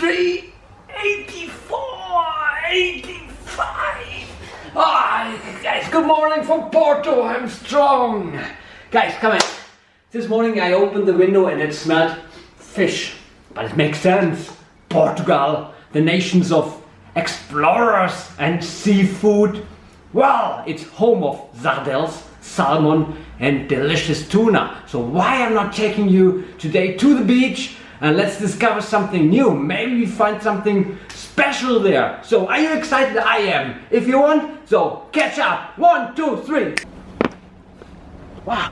83, 84, 85. Guys, good morning from Porto. I'm strong. Guys, come in. This morning I opened the window and it smelled fish. But it makes sense. Portugal, the nations of explorers and seafood. Well, it's home of sardines, salmon and delicious tuna. So why I'm not taking you today to the beach and let's discover something new. Maybe we find something special there. So are you excited? I am. If you want, so catch up. 1, 2, 3. Wow,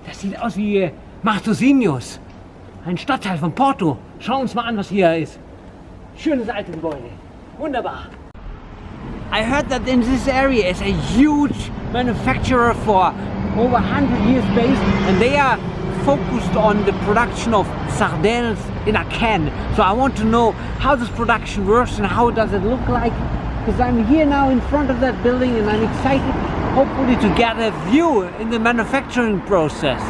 das sieht aus wie Matosinhos. Ein Stadtteil von Porto. Schau uns mal an, was hier ist. Schönes altes Gebäude. Wunderbar. I heard that in this area is a huge manufacturer for over 100 years based, and they are focused on the production of sardines in a can. So I want to know how this production works and how does it look like, because I'm here now in front of that building and I'm excited hopefully to get a view in the manufacturing process.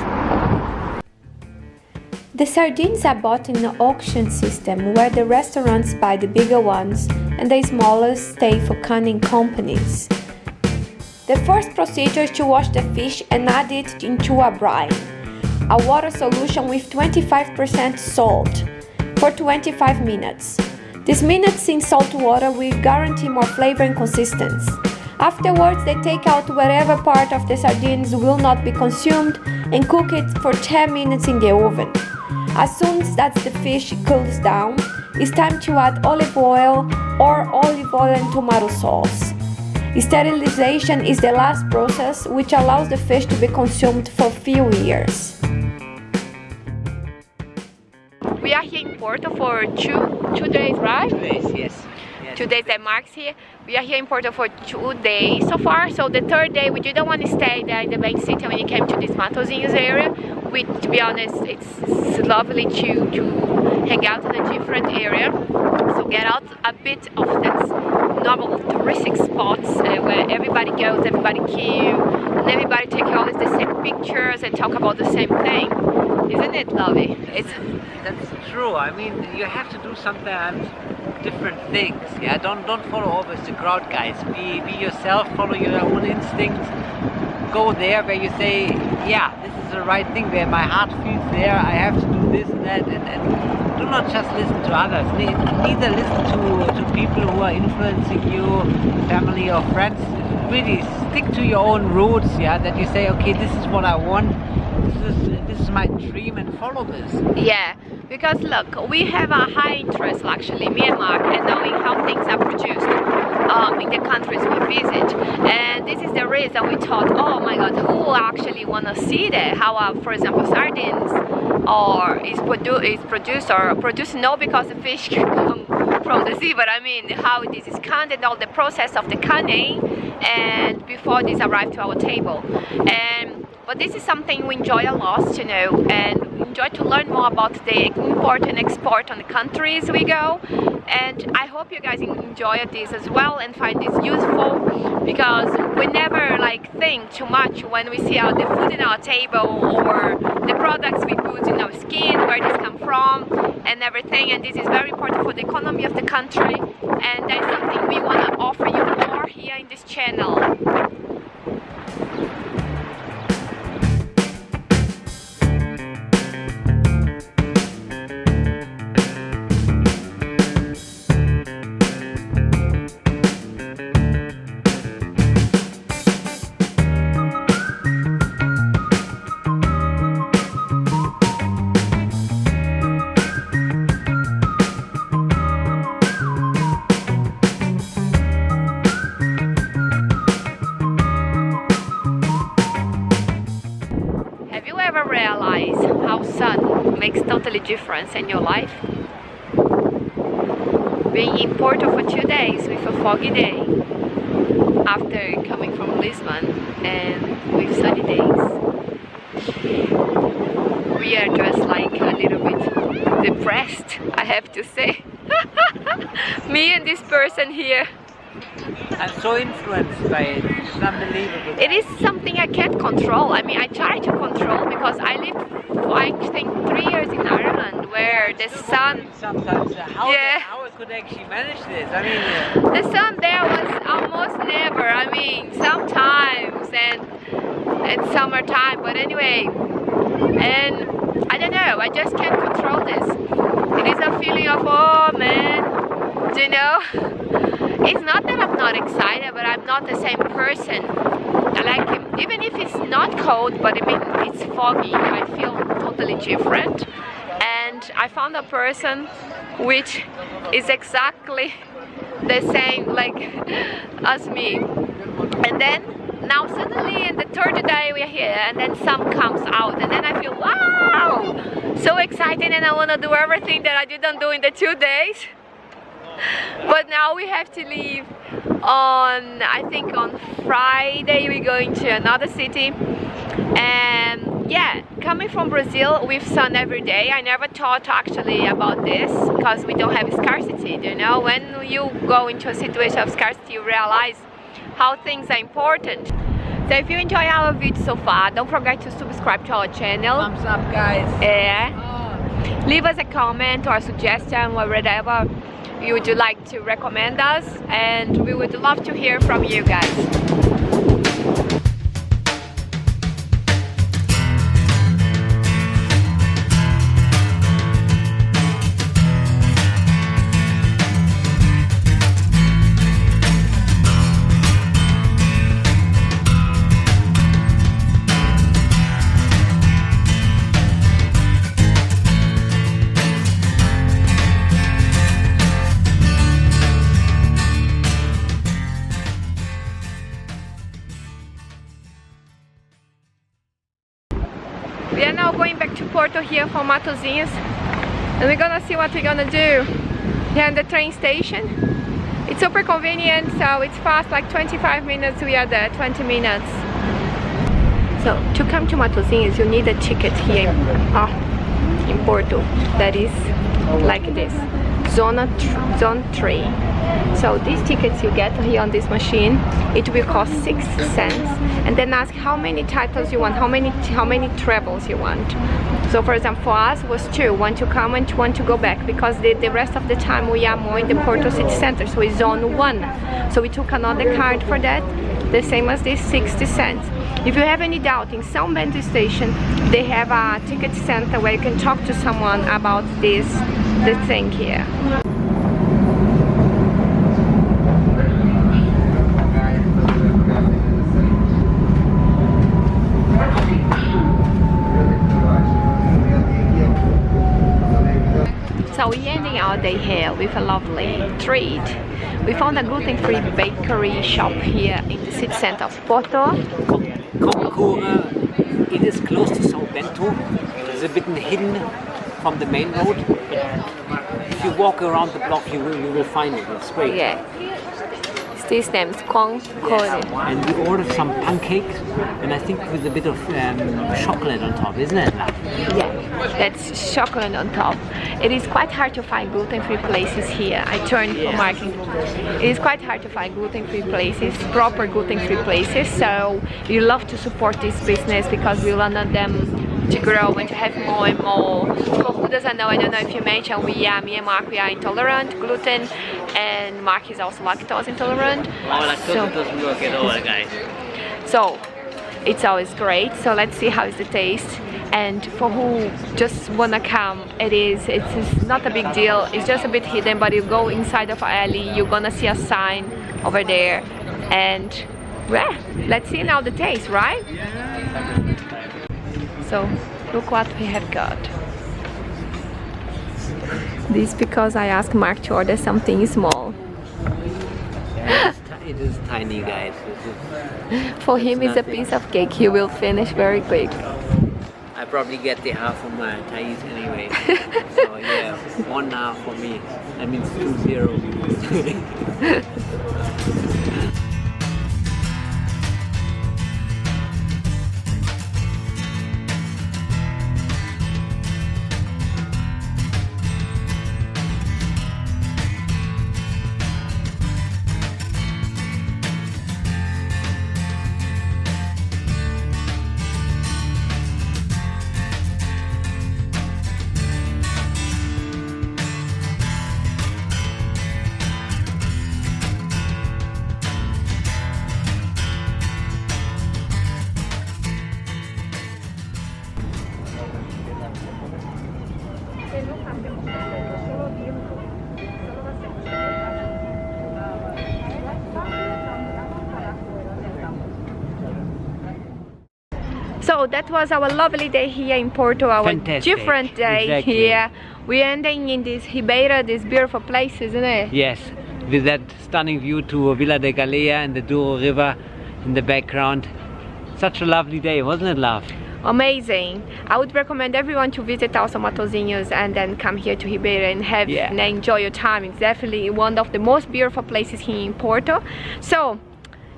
The sardines are bought in an auction system where the restaurants buy the bigger ones and the smaller stay for canning companies. The first procedure is to wash the fish and add it into a brine, a water solution with 25% salt, for 25 minutes. These minutes in salt water will guarantee more flavor and consistency. Afterwards, they take out whatever part of the sardines will not be consumed and cook it for 10 minutes in the oven. As soon as the fish cools down, it's time to add olive oil or olive oil and tomato sauce. Sterilization is the last process, which allows the fish to be consumed for a few years. We are here in Porto for two days, right? 2 days, yes. 2 days that Marc's here. We are here in Porto for 2 days so far. So the third day we didn't want to stay there in the main city when we came to this Matosinhos area. To be honest, it's lovely to hang out in a different area. So get out a bit of that normal touristic spots where everybody goes, everybody queue, and everybody take always the same pictures and talk about the same thing. Isn't it lovely? That's true. I mean, you have to do sometimes different things. Yeah, don't follow always the crowd, guys. Be yourself. Follow your own instincts. Go there where you say, yeah, this is the right thing. Where my heart feels there. I have to do this and that, and do not just listen to others. Neither listen to people who are influencing you, family or friends. Really stick to your own roots. Yeah, that you say, okay, this is what I want. This is my dream, and follow this. Yeah, because look, we have a high interest, actually, me and Marc, in knowing how things are produced in the countries we visit. And this is the reason we thought, oh my god, who actually want to see that? How, for example, sardines is produced not because the fish come from the sea, but I mean how this is canned and all the process of the canning and before this arrived to our table. But this is something we enjoy a lot to know, and we enjoy to learn more about the import and export on the countries we go. And I hope you guys enjoy this as well and find this useful, because we never think too much when we see the food in our table or the products we put in our skin, where this come from and everything. And this is very important for the economy of the country, and that's something we want to offer you more here in this channel. Realize how sun makes totally difference in your life. Being in Porto for 2 days with a foggy day after coming from Lisbon and with sunny days, we are just a little bit depressed, I have to say. Me and this person here I'm so influenced by it. It's unbelievable. It is something I can't control. I mean, I try to control because I lived, I think, 3 years in Ireland where the sun... Sometimes how I could actually manage this. I mean, the sun there was almost never. I mean, sometimes and summertime. But anyway, and I don't know. I just can't control this. It is a feeling of, oh man, you know. It's not that I'm not excited, but I'm not the same person. I like it, even if it's not cold, but I mean it's foggy. I feel totally different. And I found a person which is exactly the same like as me. And then now suddenly in the third day we are here, and then sun comes out, and then I feel wow, so excited, and I want to do everything that I didn't do in the 2 days. But now we have to leave on, I think on Friday we're going to another city. And yeah, coming from Brazil with sun every day, I never thought actually about this because we don't have scarcity, you know. When you go into a situation of scarcity, you realize how things are important. So if you enjoy our video so far, don't forget to subscribe to our channel. thumbs up, guys. Yeah. Leave us a comment or a suggestion or whatever you would like to recommend us, and we would love to hear from you guys. We are now going back to Porto here from Matosinhos, and we're gonna see what we're gonna do here in the train station. It's super convenient, so it's fast, like 25 minutes we are there, 20 minutes. So to come to Matosinhos you need a ticket here in Porto that is like this, Zone 3. So these tickets you get here on this machine, it will cost 6 cents, and then ask how many titles you want, how many travels you want. So for example, for us was 2, one to come and one to go back, because the rest of the time we are more in the Porto city center, so it's Zone 1. So we took another card for that, the same as this, 60 cents. If you have any doubt, in São Bento station they have a ticket center where you can talk to someone about this thing here. So we're ending our day here with a lovely treat. We found a gluten-free bakery shop here in the city center of Porto. It is close to São Bento. It's a bit hidden from the main road. If you walk around the block, you will find it. It's great. Yeah. This name is Conserva. And we ordered some pancakes, and I think with a bit of chocolate on top, isn't it? Yeah, that's chocolate on top. It is quite hard to find gluten-free places here. I turned for marketing. It is quite hard to find gluten-free places, proper gluten-free places. So we love to support this business because we want them to grow and to have more and more. For who doesn't know, I don't know if you mentioned, me and Marc, we are intolerant gluten, and Marc is also lactose intolerant. Lactose doesn't work at all, guys. So it's always great. So let's see how is the taste. And for who just wanna come, it's not a big deal. It's just a bit hidden, but you go inside of alley, you're gonna see a sign over there, and well, let's see now the taste, right? So look what we have got. This because I asked Marc to order something small. It is tiny, guys. For him it's a piece of cake. He will finish very quick. I probably get the half of my Thais anyway. So yeah, 1.5 for me. That means 2-0. So that was our lovely day here in Porto, our Fantastic. different day Exactly. here. We're ending in this Ribeira, this beautiful place, isn't it? Yes, with that stunning view to Villa de Galea and the Douro River in the background. Such a lovely day, wasn't it, love? Amazing. I would recommend everyone to visit also Matosinhos and then come here to Ribeira and have and enjoy your time. It's definitely one of the most beautiful places here in Porto. So,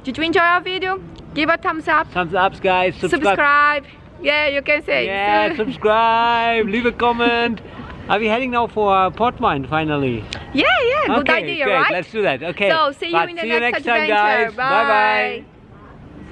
did you enjoy our video? Give a thumbs up. Thumbs up, guys. Subscribe. Yeah, you can say. Yeah, subscribe. Leave a comment. Are we heading now for port wine finally? Yeah, good Okay, idea, great. right? Let's do that. Okay. So, see you in the next time, adventure. guys. Bye. Bye.